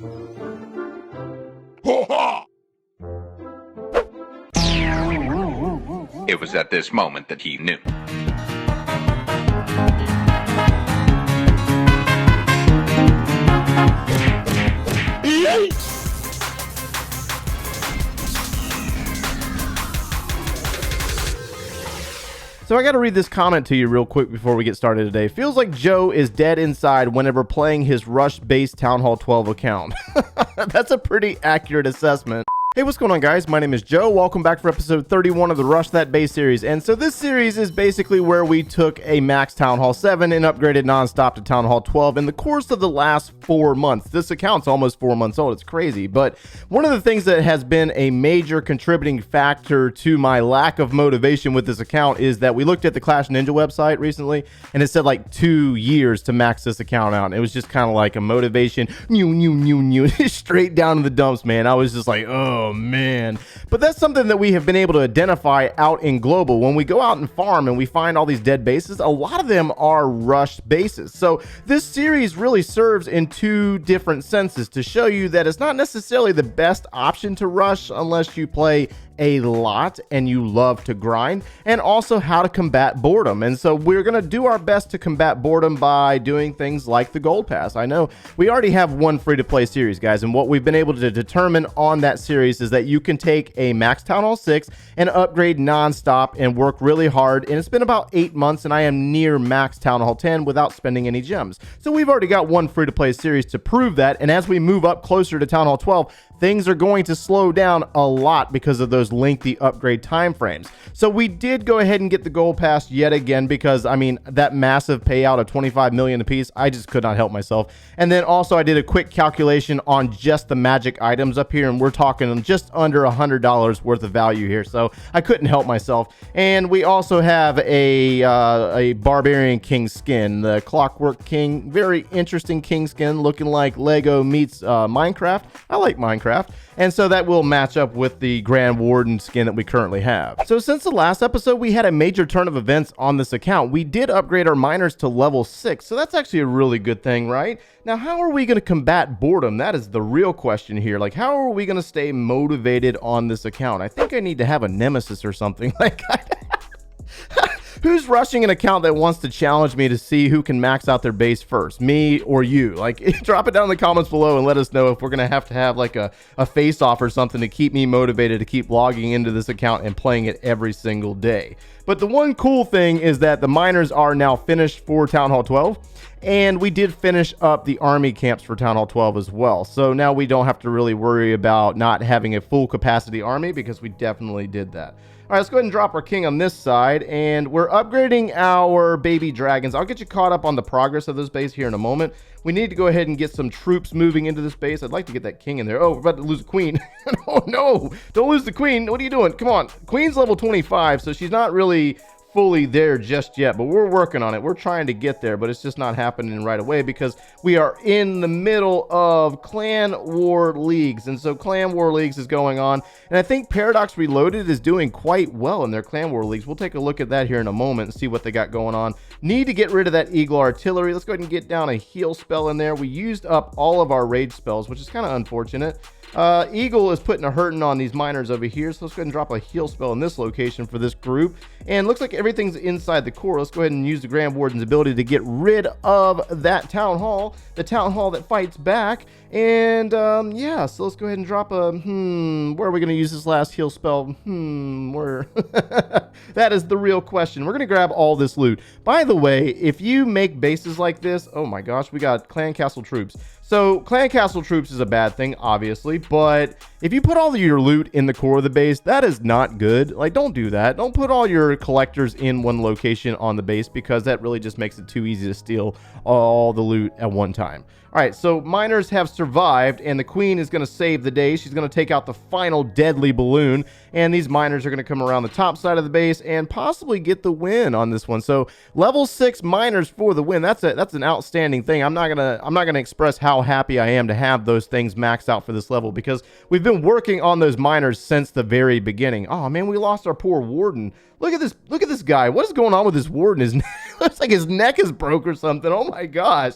It was at this moment that he knew. So I got to read this comment to you real quick before we get started today. Feels like Joe is dead inside whenever playing his Rush-based Town Hall 12 account. That's a pretty accurate assessment. Hey, what's going on, guys? My name is Joe. Welcome back for episode 31 of the Rush That Base series. And so this series is basically where we took a max Town Hall 7 and upgraded nonstop to Town Hall 12 in the course of the last 4 months. This account's almost 4 months old. It's crazy. But one of the things that has been a major contributing factor to my lack of motivation with this account is that we looked at the Clash Ninja website recently, and it said like 2 years to max this account out. And it was just kind of like a motivation, straight down to the dumps, man. I was just like, oh, man. But that's something that we have been able to identify out in global. When we go out and farm and we find all these dead bases, a lot of them are rushed bases. So this series really serves in two different senses to show you that it's not necessarily the best option to rush unless you play a lot and you love to grind, and also how to combat boredom. And so we're going to do our best to combat boredom by doing things like the gold pass. I know we already have one free to play series, guys, and what we've been able to determine on that series is that you can take a max Town Hall 6 and upgrade nonstop and work really hard. And it's been about 8 months and I am near max Town Hall 10 without spending any gems. So we've already got one free to play series to prove that. And as we move up closer to Town Hall 12, things are going to slow down a lot because of those lengthy upgrade time frames. So we did go ahead and get the gold pass yet again because, I mean, that massive payout of 25 million apiece, I just could not help myself. And then also I did a quick calculation on just the magic items up here, and we're talking just under $100 worth of value here. So I couldn't help myself. And we also have a Barbarian King skin, the Clockwork King, very interesting King skin, looking like Lego meets Minecraft. I like Minecraft. And so that will match up with the Grand Warden skin that we currently have. So since the last episode, we had a major turn of events on this account. We did upgrade our miners to level 6. So that's actually a really good thing, right? Now, how are we going to combat boredom? That is the real question here. Like, how are we going to stay motivated on this account? I think I need to have a nemesis or something. Like, who's rushing an account that wants to challenge me to see who can max out their base first, me or you? Like, drop it down in the comments below and let us know if we're going to have like a face-off or something to keep me motivated to keep logging into this account and playing it every single day. But the one cool thing is that the miners are now finished for Town Hall 12, and we did finish up the army camps for Town Hall 12 as well. So now we don't have to really worry about not having a full capacity army because we definitely did that. All right, let's go ahead and drop our king on this side, and we're upgrading our baby dragons. I'll get you caught up on the progress of this base here in a moment. We need to go ahead and get some troops moving into this base. I'd like to get that king in there. Oh, we're about to lose a queen. Oh, no, don't lose the queen. What are you doing? Come on. Queen's level 25, so she's not really fully there just yet, but we're working on it. We're trying to get there, but it's just not happening right away because we are in the middle of clan war leagues. And so clan war leagues is going on, and I think Paradox Reloaded is doing quite well in their clan war leagues. We'll take a look at that here in a moment and see what they got going on. Need to get rid of that eagle artillery. Let's go ahead and get down a heal spell in there. We used up all of our rage spells, which is kind of unfortunate. Eagle is putting a hurting on these miners over here, so let's go ahead and drop a heal spell in this location for this group. And looks like everything's inside the core. Let's go ahead and use the Grand Warden's ability to get rid of that town hall, the town hall that fights back. And yeah, so let's go ahead and drop a where are we going to use this last heal spell? Where? That is the real question. We're going to grab all this loot. By the way, if you make bases like this, oh my gosh, we got clan castle troops. So clan castle troops is a bad thing, obviously, but if you put all of your loot in the core of the base, that is not good. Like, don't do that. Don't put all your collectors in one location on the base because that really just makes it too easy to steal all the loot at one time. All right, so miners have survived, and the queen is going to save the day. She's going to take out the final deadly balloon, and these miners are going to come around the top side of the base and possibly get the win on this one. So level 6 miners for the win. That's an outstanding thing. I'm not gonna express how happy I am to have those things maxed out for this level because we've been working on those miners since the very beginning. Oh man, we lost our poor warden. Look at this guy. What is going on with this warden? His looks like his neck is broke or something. Oh my gosh.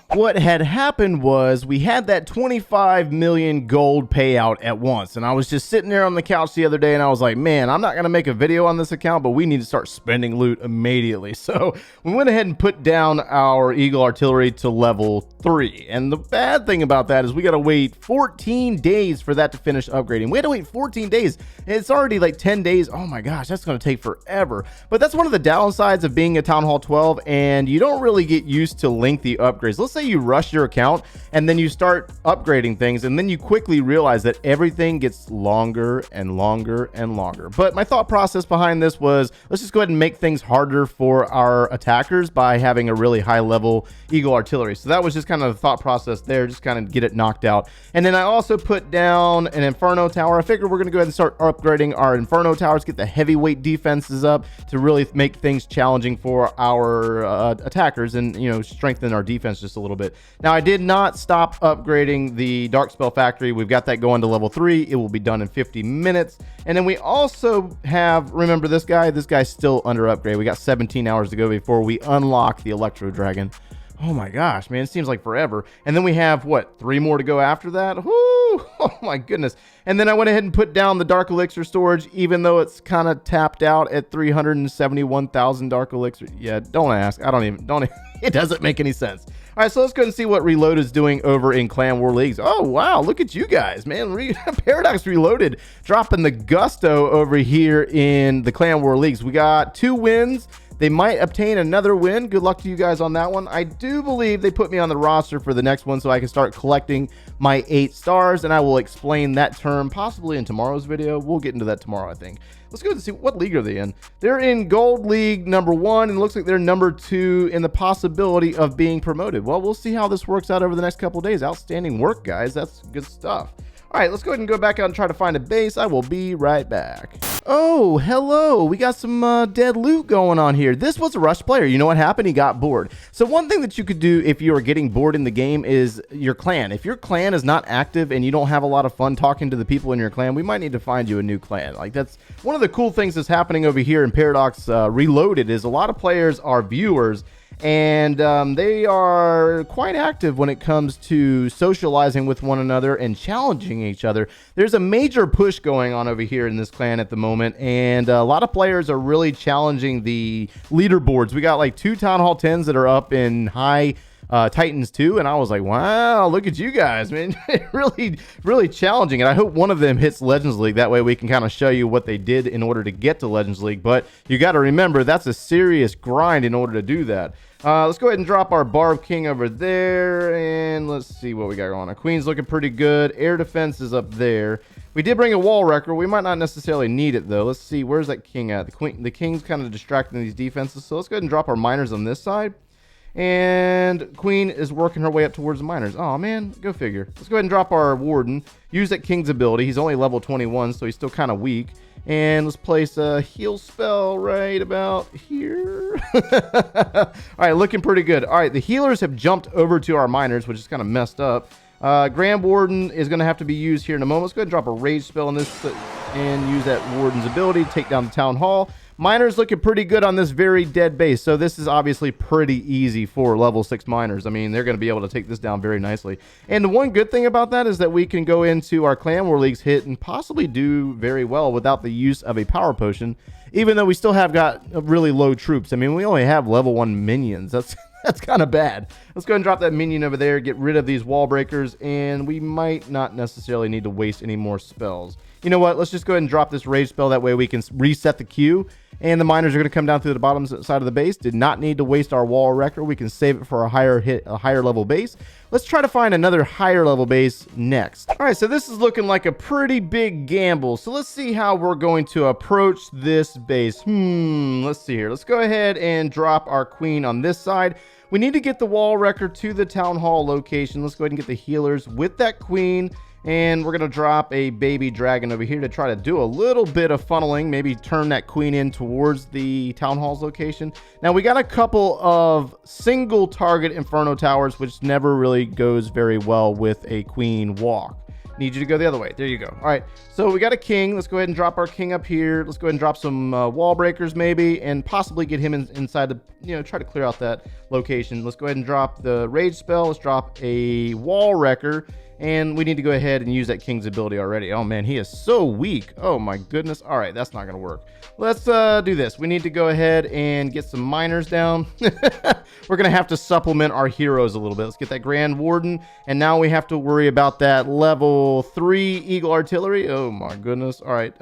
What had happened was we had that 25 million gold payout at once. And I was just sitting there on the couch the other day and I was like, man, I'm not going to make a video on this account, but we need to start spending loot immediately. So we went ahead and put down our Eagle Artillery to level 3. And the bad thing about that is we got to wait 14 days for that to finish upgrading. We had to wait 14 days. It's already like 10 days. Oh my gosh, that's going to take forever. But that's one of the downsides of being a Town Hall 12, and you don't really get used to lengthy upgrades. Let's say you rush your account and then you start upgrading things, and then you quickly realize that everything gets longer and longer and longer. But my thought process behind this was, let's just go ahead and make things harder for our attackers by having a really high level Eagle Artillery. So that was just kind of the thought process there, just kind of get it knocked out. And then I also put down an Inferno Tower. I figured we're going to go ahead and start upgrading our Inferno Towers, get the heavyweight defenses up to really make things challenging for our attackers and, you know, strengthen our defense just a little bit. Now, I did not stop upgrading the Dark Spell Factory. We've got that going to level 3. It will be done in 50 minutes. And then we also have, remember this guy? This guy's still under upgrade. We got 17 hours to go before we unlock the Electro Dragon. Oh my gosh, man, it seems like forever. And then we have, what, 3 more to go after that? Woo! Oh my goodness. And then I went ahead and put down the Dark Elixir storage, even though it's kind of tapped out at 371,000 Dark Elixir. Yeah, don't ask. Don't even, it doesn't make any sense. All right, so let's go and see what Reload is doing over in Clan War Leagues. Oh, wow, look at you guys, man. Paradox Reloaded dropping the gusto over here in the Clan War Leagues. We got 2 wins. They might obtain another win. Good luck to you guys on that one. I do believe they put me on the roster for the next one so I can start collecting my 8 stars, and I will explain that term possibly in tomorrow's video. We'll get into that tomorrow, I think. Let's go and see what league are they in. They're in Gold League number 1, and it looks like they're number 2 in the possibility of being promoted. Well, we'll see how this works out over the next couple of days. Outstanding work, guys. That's good stuff. All right, let's go ahead and go back out and try to find a base. I will be right back. Oh, hello. We got some dead loot going on here. This was a rush player. You know what happened? He got bored. So one thing that you could do if you are getting bored in the game is your clan. If your clan is not active and you don't have a lot of fun talking to the people in your clan, we might need to find you a new clan. Like, that's one of the cool things that's happening over here in Paradox Reloaded is a lot of players are viewers, and they are quite active when it comes to socializing with one another and challenging each other. There's a major push going on over here in this clan at the moment, and a lot of players are really challenging the leaderboards. We got like 2 Town Hall 10s that are up in high Titans 2, and I was like, wow, look at you guys, man. really challenging. And I hope one of them hits Legends League. That way we can kind of show you what they did in order to get to Legends League. But you got to remember, that's a serious grind in order to do that. Let's go ahead and drop our Barb King over there, and let's see what we got going on. Our Queen's looking pretty good. Air defense is up there. We did bring a wall wrecker. We might not necessarily need it, though. Let's see, where's that king at? The king's kind of distracting these defenses, so let's go ahead and drop our miners on this side. And Queen is working her way up towards the miners. Oh man, go figure. Let's go ahead and drop our warden. Use that king's ability. He's only level 21, so he's still kind of weak. And let's place a heal spell right about here. All right, looking pretty good. All right, the healers have jumped over to our miners, which is kind of messed up. Grand Warden is going to have to be used here in a moment. Let's go ahead and drop a rage spell on this and use that Warden's ability to take down the Town Hall. Miners looking pretty good on this very dead base, so this is obviously pretty easy for level 6 miners. I mean, they're going to be able to take this down very nicely. And the one good thing about that is that we can go into our Clan War Leagues hit and possibly do very well without the use of a power potion, even though we still have got really low troops. I mean, we only have level 1 minions. That's kind of bad. Let's go ahead and drop that minion over there, get rid of these wall breakers, and we might not necessarily need to waste any more spells. You know what? Let's just go ahead and drop this rage spell. That way we can reset the queue, and the miners are going to come down through the bottom side of the base. Did not need to waste our wall wrecker. We can save it for a higher level base. Let's try to find another higher level base next. All right, so this is looking like a pretty big gamble. So let's see how we're going to approach this base. Let's see here. Let's go ahead and drop our queen on this side. We need to get the wall wrecker to the town hall location. Let's go ahead and get the healers with that queen. And we're going to drop a baby dragon over here to try to do a little bit of funneling, maybe turn that queen in towards the town hall's location. Now, we got a couple of single target inferno towers, which never really goes very well with a queen walk. Need you to go the other way. There you go. All right, so we got a king. Let's go ahead and drop our king up here. Let's go ahead and drop some wall breakers maybe, and possibly get him inside the, you know, try to clear out that location. Let's go ahead and drop the rage spell. Let's drop a wall wrecker, and we need to go ahead and use that king's ability already. Oh man, he is so weak. Oh my goodness. All right, that's not gonna work. Let's do this. We need to go ahead and get some miners down. We're gonna have to supplement our heroes a little bit. Let's get that Grand Warden, and now we have to worry about that level 3 Eagle Artillery. Oh my goodness. All right,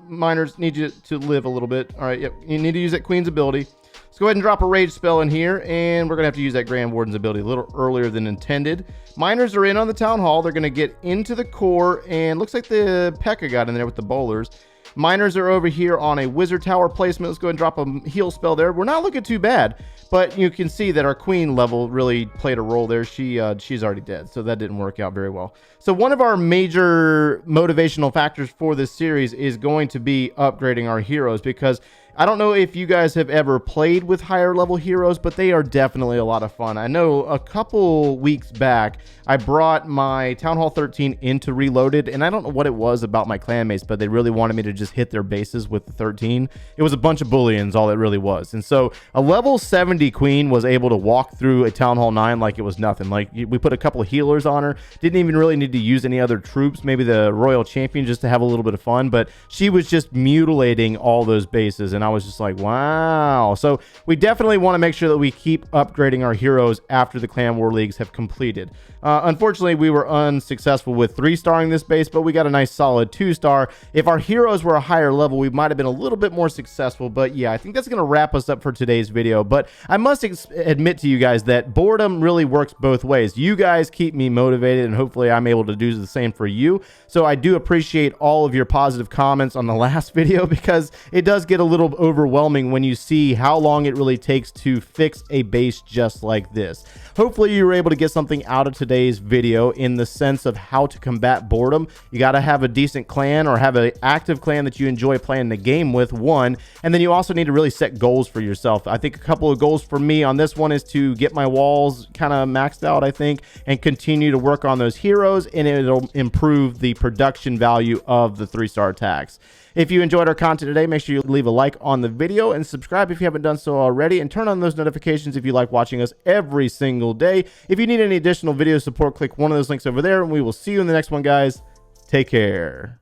miners, need you to live a little bit. All right, yep, you need to use that queen's ability. Let's go ahead and drop a rage spell in here, and we're gonna have to use that Grand Warden's ability a little earlier than intended. Miners are in on the town hall. They're gonna get into the core, and looks like the P.E.K.K.A got in there with the bowlers. Miners are over here on a wizard tower placement. Let's go ahead and drop a heal spell there. We're not looking too bad, but you can see that our queen level really played a role there. She's already dead, so that didn't work out very well. So one of our major motivational factors for this series is going to be upgrading our heroes, because I don't know if you guys have ever played with higher level heroes, but they are definitely a lot of fun. I know a couple weeks back, I brought my Town Hall 13 into Reloaded, and I don't know what it was about my clanmates, but they really wanted me to just hit their bases with the 13. It was a bunch of bullions, all it really was. And so a level 70 queen was able to walk through a Town Hall 9 like it was nothing. Like, we put a couple of healers on her, didn't even really need to use any other troops, maybe the Royal Champion, just to have a little bit of fun, but she was just mutilating all those bases, and I was just like, wow. So we definitely want to make sure that we keep upgrading our heroes after the Clan War Leagues have completed. Unfortunately, we were unsuccessful with 3-starring this base, but we got a nice solid 2-star. If our heroes were a higher level, we might have been a little bit more successful. But yeah, I think that's going to wrap us up for today's video. But I must admit to you guys that boredom really works both ways. You guys keep me motivated, and hopefully I'm able to do the same for you. So I do appreciate all of your positive comments on the last video, because it does get a little overwhelming when you see how long it really takes to fix a base just like this. Hopefully you were able to get something out of today's video in the sense of how to combat boredom. You got to have a decent clan, or have an active clan that you enjoy playing the game with, one, and then you also need to really set goals for yourself. I think a couple of goals for me on this one is to get my walls kind of maxed out, I think, and continue to work on those heroes, and it'll improve the production value of the 3-star attacks. If you enjoyed our content today, make sure you leave a like on the video and subscribe if you haven't done so already, and turn on those notifications if you like watching us every single day. If you need any additional video support, click one of those links over there, and we will see you in the next one, guys. Take care.